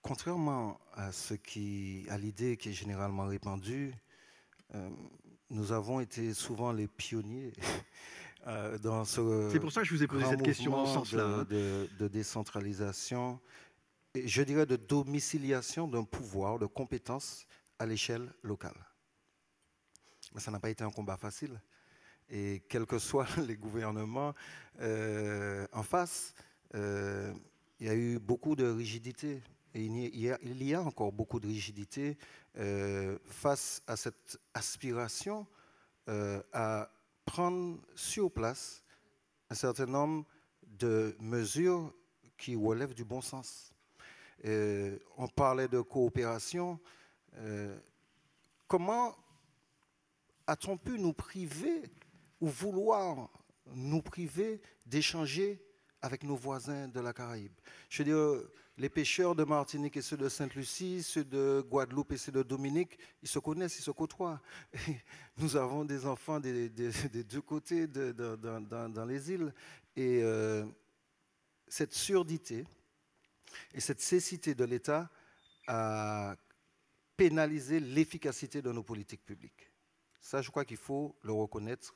contrairement à l'idée qui est généralement répandue, nous avons été souvent les pionniers dans C'est ce pour ça que je vous ai posé grand cette question dans ce mouvement sens-là. Hein. de décentralisation, et je dirais de domiciliation d'un pouvoir, de compétences à l'échelle locale. Mais ça n'a pas été un combat facile. Et quels que soient les gouvernements en face, il y a eu beaucoup de rigidité. Et il y a encore beaucoup de rigidité face à cette aspiration à prendre sur place un certain nombre de mesures qui relèvent du bon sens. On parlait de coopération. Comment a-t-on pu nous priver ou vouloir nous priver d'échanger avec nos voisins de la Caraïbe? Je veux dire, les pêcheurs de Martinique et ceux de Sainte-Lucie, ceux de Guadeloupe et ceux de Dominique, ils se connaissent, ils se côtoient. Et nous avons des enfants des deux côtés dans les îles. Et cette surdité et cette cécité de l'État a pénalisé l'efficacité de nos politiques publiques. Ça, je crois qu'il faut le reconnaître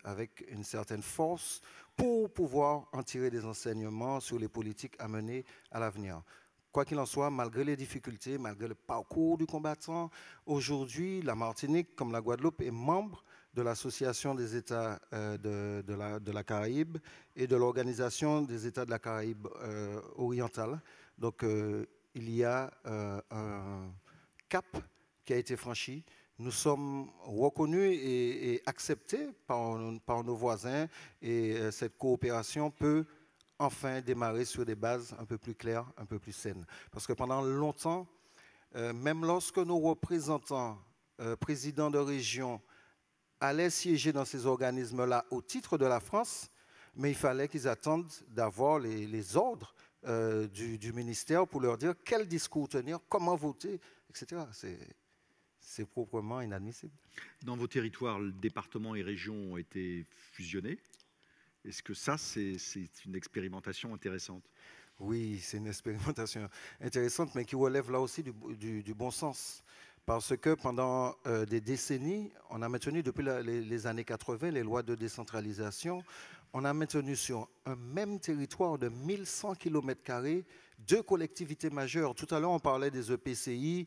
avec une certaine force pour pouvoir en tirer des enseignements sur les politiques à mener à l'avenir. Quoi qu'il en soit, malgré les difficultés, malgré le parcours du combattant, aujourd'hui, la Martinique, comme la Guadeloupe, est membre de l'Association des États de la Caraïbe et de l'Organisation des États de la Caraïbe orientale. Donc, il y a un cap qui a été franchi. Nous sommes reconnus et acceptés par nos voisins et cette coopération peut enfin démarrer sur des bases un peu plus claires, un peu plus saines. Parce que pendant longtemps, même lorsque nos représentants, présidents de région, allaient siéger dans ces organismes-là au titre de la France, mais il fallait qu'ils attendent d'avoir les ordres du ministère pour leur dire quel discours tenir, comment voter, etc. C'est proprement inadmissible. Dans vos territoires, le département et région ont été fusionnés. Est-ce que ça, c'est une expérimentation intéressante? Oui, c'est une expérimentation intéressante, mais qui relève là aussi du bon sens. Parce que pendant des décennies, on a maintenu depuis les années 80 les lois de décentralisation, on a maintenu sur un même territoire de 1100 km² deux collectivités majeures. Tout à l'heure, on parlait des EPCI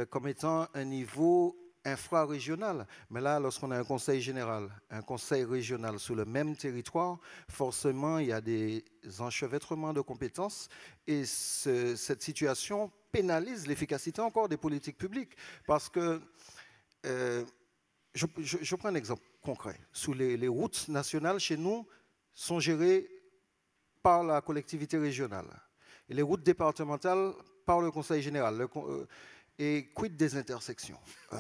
comme étant un niveau infrarégional. Mais là, lorsqu'on a un conseil général, un conseil régional sur le même territoire, forcément, il y a des enchevêtrements de compétences et cette situation pénalise l'efficacité encore des politiques publiques. Parce que, je prends un exemple concret. Sous les routes nationales, chez nous, sont gérées par la collectivité régionale. Et les routes départementales par le conseil général. Et quid des intersections?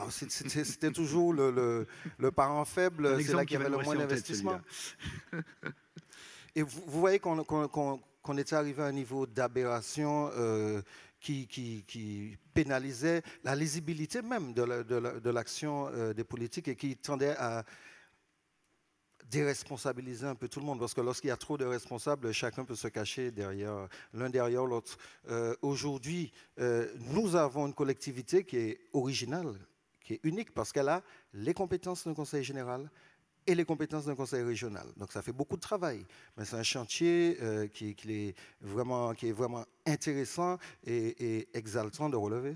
C'était toujours le parent faible, c'est là qu'il y avait le moins d'investissement. Et vous voyez qu'on était arrivé à un niveau d'aberration qui pénalisait la lisibilité même de l'action des politiques et qui tendait à déresponsabiliser un peu tout le monde, parce que lorsqu'il y a trop de responsables, chacun peut se cacher l'un derrière l'autre. Aujourd'hui, nous avons une collectivité qui est originale, qui est unique, parce qu'elle a les compétences d'un conseil général et les compétences d'un conseil régional. Donc ça fait beaucoup de travail, mais c'est un chantier qui est vraiment intéressant et exaltant de relever.